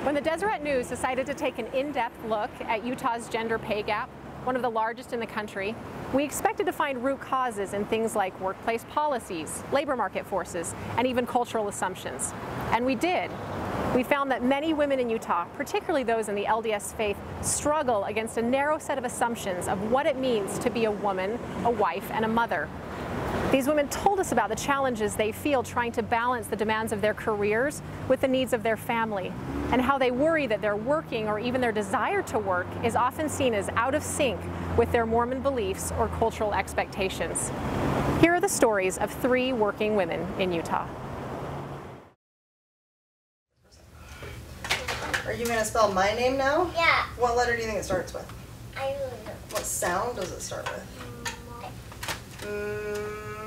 When the Deseret News decided to take an in-depth look at Utah's gender pay gap, one of the largest in the country, we expected to find root causes in things like workplace policies, labor market forces, and even cultural assumptions. And we did. We found that many women in Utah, particularly those in the LDS faith, struggle against a narrow set of assumptions of what it means to be a woman, a wife, and a mother. These women told us about the challenges they feel trying to balance the demands of their careers with the needs of their family, and how they worry that their working or even their desire to work is often seen as out of sync with their Mormon beliefs or cultural expectations. Here are the stories of 3 working women in Utah. Are you going to spell my name now? Yeah. What letter do you think it starts with? I don't know. What sound does it start with?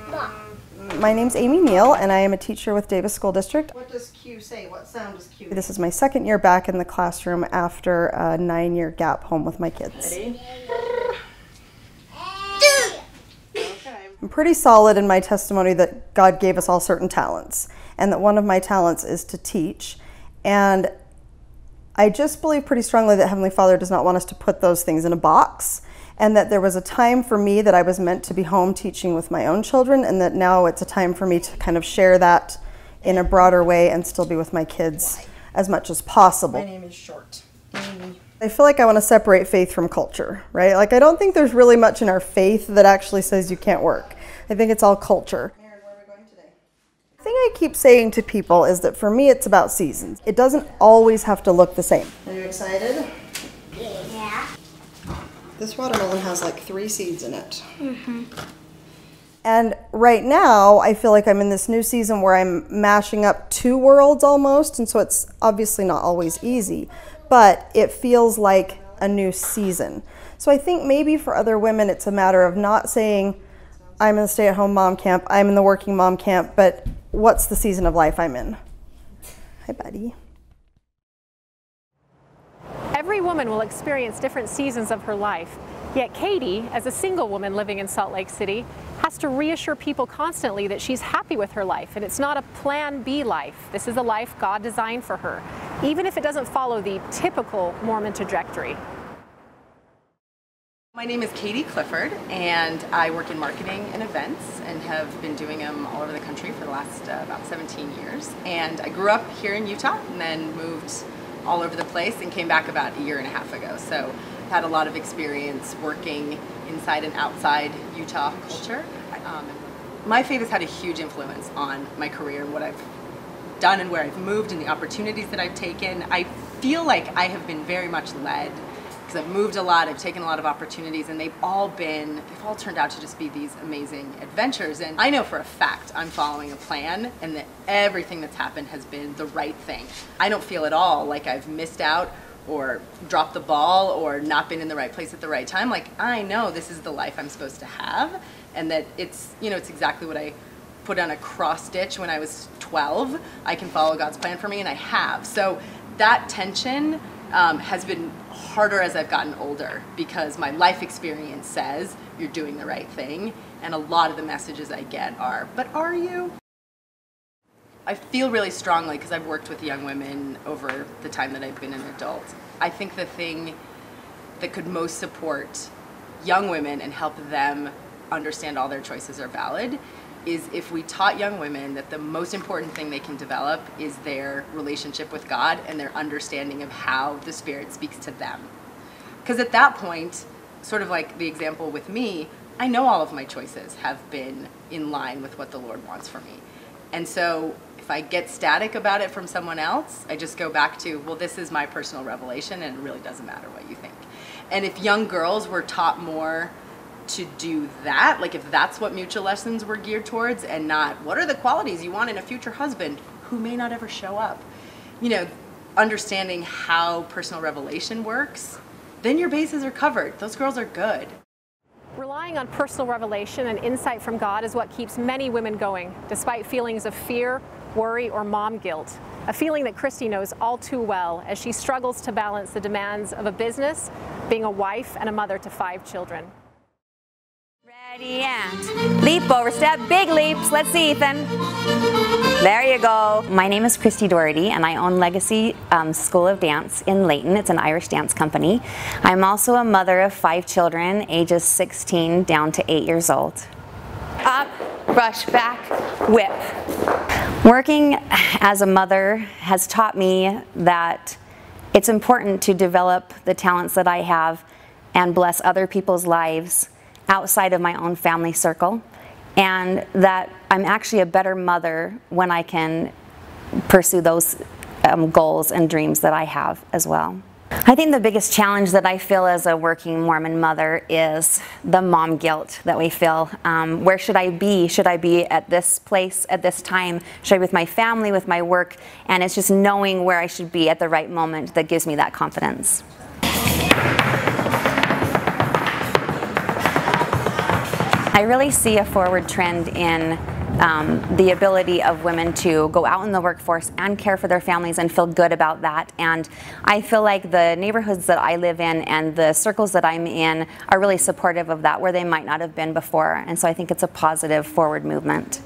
Ma. My name's Amy Neal, and I am a teacher with Davis School District. What does Q say? What sound does Q? This is my 2nd year back in the classroom after a 9-year gap home with my kids. Ready? I'm pretty solid in my testimony that God gave us all certain talents, and that one of my talents is to teach. And I just believe pretty strongly that Heavenly Father does not want us to put those things in a box, and that there was a time for me that I was meant to be home teaching with my own children, and that now it's a time for me to kind of share that in a broader way and still be with my kids as much as possible. My name is short. Amy. I feel like I want to separate faith from culture, right? Like, I don't think there's really much in our faith that actually says you can't work. I think it's all culture. Aaron, where are we going today? The thing I keep saying to people is that for me it's about seasons. It doesn't always have to look the same. Are you excited? Yeah. This watermelon has like 3 seeds in it. Mm-hmm. And right now, I feel like I'm in this new season where I'm mashing up 2 worlds almost, and so it's obviously not always easy, but it feels like a new season. So I think maybe for other women, it's a matter of not saying, I'm in the stay-at-home mom camp, I'm in the working mom camp, but what's the season of life I'm in? Hi, buddy. Every woman will experience different seasons of her life, yet Katie, as a single woman living in Salt Lake City, has to reassure people constantly that she's happy with her life, and it's not a plan B life. This is a life God designed for her, even if it doesn't follow the typical Mormon trajectory. My name is Katie Clifford, and I work in marketing and events and have been doing them all over the country for the last about 17 years. And I grew up here in Utah and then moved all over the place and came back about 1.5 years ago. So I've had a lot of experience working inside and outside Utah culture. My faith has had a huge influence on my career and what I've done and where I've moved and the opportunities that I've taken. I feel like I have been very much led because I've moved a lot, I've taken a lot of opportunities, and they've all turned out to just be these amazing adventures. And I know for a fact I'm following a plan and that everything that's happened has been the right thing. I don't feel at all like I've missed out or dropped the ball or not been in the right place at the right time. Like, I know this is the life I'm supposed to have, and that it's exactly what I put on a cross stitch when I was 12. I can follow God's plan for me, and I have. So that tension has been harder as I've gotten older because my life experience says you're doing the right thing, and a lot of the messages I get are, but are you? I feel really strongly, because I've worked with young women over the time that I've been an adult. I think the thing that could most support young women and help them understand all their choices are valid is if we taught young women that the most important thing they can develop is their relationship with God and their understanding of how the Spirit speaks to them. Because at that point, sort of like the example with me, I know all of my choices have been in line with what the Lord wants for me. And so if I get static about it from someone else, I just go back to, well, this is my personal revelation, and it really doesn't matter what you think. And if young girls were taught more to do that, like if that's what mutual lessons were geared towards, and not what are the qualities you want in a future husband who may not ever show up, understanding how personal revelation works, then your bases are covered. Those girls are good. Relying on personal revelation and insight from God is what keeps many women going, despite feelings of fear, worry, or mom guilt. A feeling that Christy knows all too well as she struggles to balance the demands of a business, being a wife, and a mother to 5 children. Ready and leap over step, big leaps. Let's see, Ethan. There you go. My name is Christy Doherty and I own Legacy School of Dance in Layton. It's an Irish dance company. I'm also a mother of 5 children, ages 16 down to 8 years old. Up, brush, back, whip. Working as a mother has taught me that it's important to develop the talents that I have and bless other people's lives outside of my own family circle, and that I'm actually a better mother when I can pursue those goals and dreams that I have as well. I think the biggest challenge that I feel as a working Mormon mother is the mom guilt that we feel. Where should I be? Should I be at this place at this time? Should I be with my family, with my work? And it's just knowing where I should be at the right moment that gives me that confidence. I really see a forward trend in the ability of women to go out in the workforce and care for their families and feel good about that. And I feel like the neighborhoods that I live in and the circles that I'm in are really supportive of that, where they might not have been before. And so I think it's a positive forward movement.